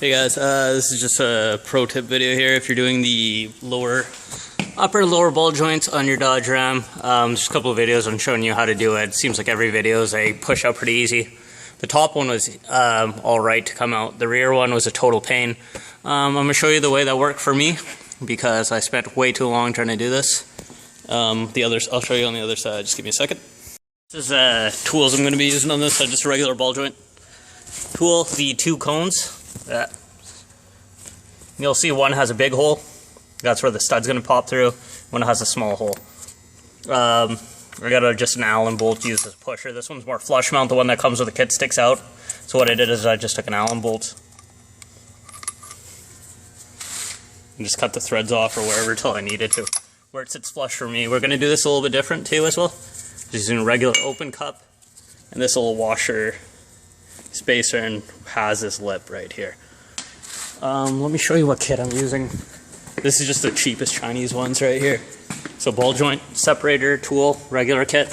Hey guys, this is just a pro tip video here. If you're doing the upper and lower ball joints on your Dodge Ram, just a couple of videos on showing you how to do it. It seems like every video is a push out pretty easy. The top one was alright to come out. The rear one was a total pain. I'm going to show you the way that worked for me because I spent way too long trying to do this. I'll show you on the other side. Just give me a second. This is tools I'm going to be using on this side, just a regular ball joint tool. The two cones. You'll see one has a big hole. That's where the stud's going to pop through. One has a small hole. I got just an Allen bolt used as a pusher. This one's more flush mount. The one that comes with the kit sticks out. So what I did is I just took an Allen bolt and just cut the threads off or wherever until I needed to. Where it sits flush for me. We're going to do this a little bit different too as well. Just using a regular open cup and this little washer spacer, and has this lip right here. Let me show you what kit I'm using. This is just the cheapest Chinese ones right here. So ball joint separator tool, regular kit,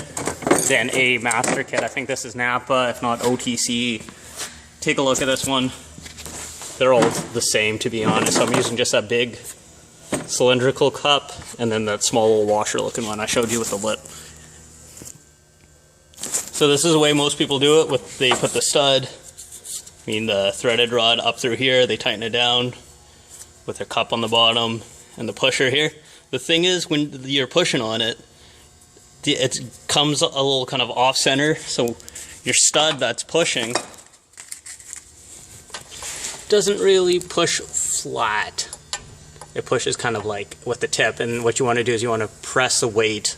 then a master kit. I think this is Napa, if not OTC. Take a look at this one. They're all the same, to be honest. So I'm using just that big cylindrical cup and then that small little washer looking one I showed you with the lip. So this is the way most people do it. They put the stud, the threaded rod up through here, they tighten it down with their cup on the bottom and the pusher here. The thing is, when you're pushing on it, it comes a little kind of off center, so your stud that's pushing doesn't really push flat. It pushes kind of like with the tip, and what you want to do is you want to press the weight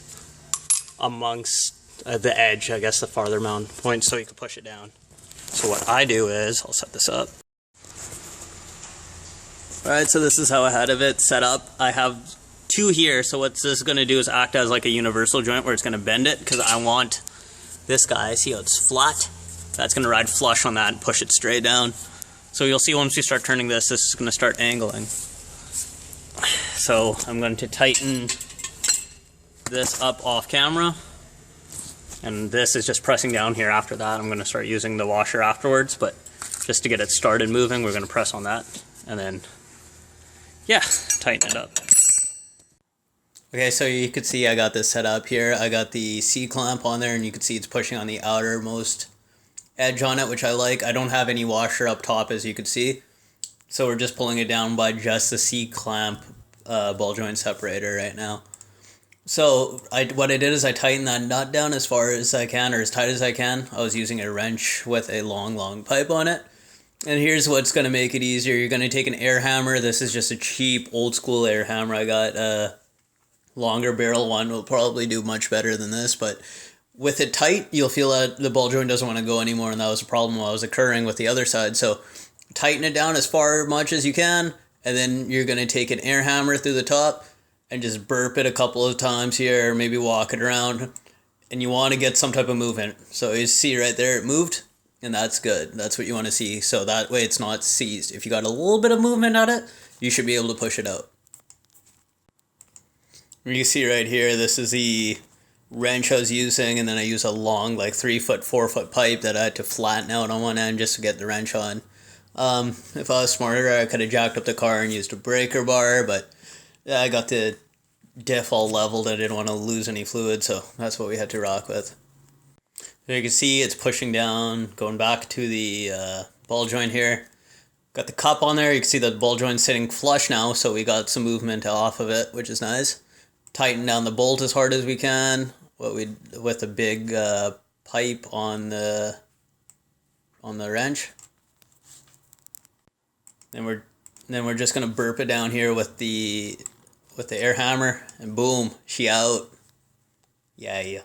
amongst the edge, I guess the farther mount point, so you can push it down. So what I do is, I'll set this up. Alright, so this is how I had it set up. I have two here, so what this is going to do is act as like a universal joint where it's going to bend it, because I want this guy, see how it's flat? That's going to ride flush on that and push it straight down. So you'll see once we start turning this is going to start angling. So I'm going to tighten this up off camera. And this is just pressing down here. After that, I'm going to start using the washer afterwards, but just to get it started moving, we're going to press on that, and then, yeah, tighten it up. Okay, so you can see I got this set up here. I got the C-clamp on there, and you can see it's pushing on the outermost edge on it, which I like. I don't have any washer up top, as you can see, so we're just pulling it down by just the C-clamp ball joint separator right now. So what I did is I tightened that nut down as far as I can, or as tight as I can. I was using a wrench with a long pipe on it. And here's what's going to make it easier. You're going to take an air hammer. This is just a cheap old school air hammer. I got a longer barrel one. Will probably do much better than this, but with it tight, you'll feel that the ball joint doesn't want to go anymore, and that was a problem that was occurring with the other side. So tighten it down as much as you can, and then you're going to take an air hammer through the top and just burp it a couple of times here, or maybe walk it around, and you want to get some type of movement. So you see right there, it moved, and that's good. That's what you want to see, so that way it's not seized. If you got a little bit of movement on it, you should be able to push it out. You see right here, this is the wrench I was using, and then I use a long, like 3-foot, 4-foot pipe that I had to flatten out on one end just to get the wrench on. If I was smarter, I could have jacked up the car and used a breaker bar, but yeah, I got the diff all leveled. I didn't want to lose any fluid, so that's what we had to rock with. So you can see it's pushing down, going back to the ball joint here. Got the cup on there. You can see the ball joint sitting flush now, so we got some movement off of it, which is nice. Tighten down the bolt as hard as we can with a big pipe on the wrench. Then we're just gonna burp it down here with the air hammer, and boom, she out. Yeah.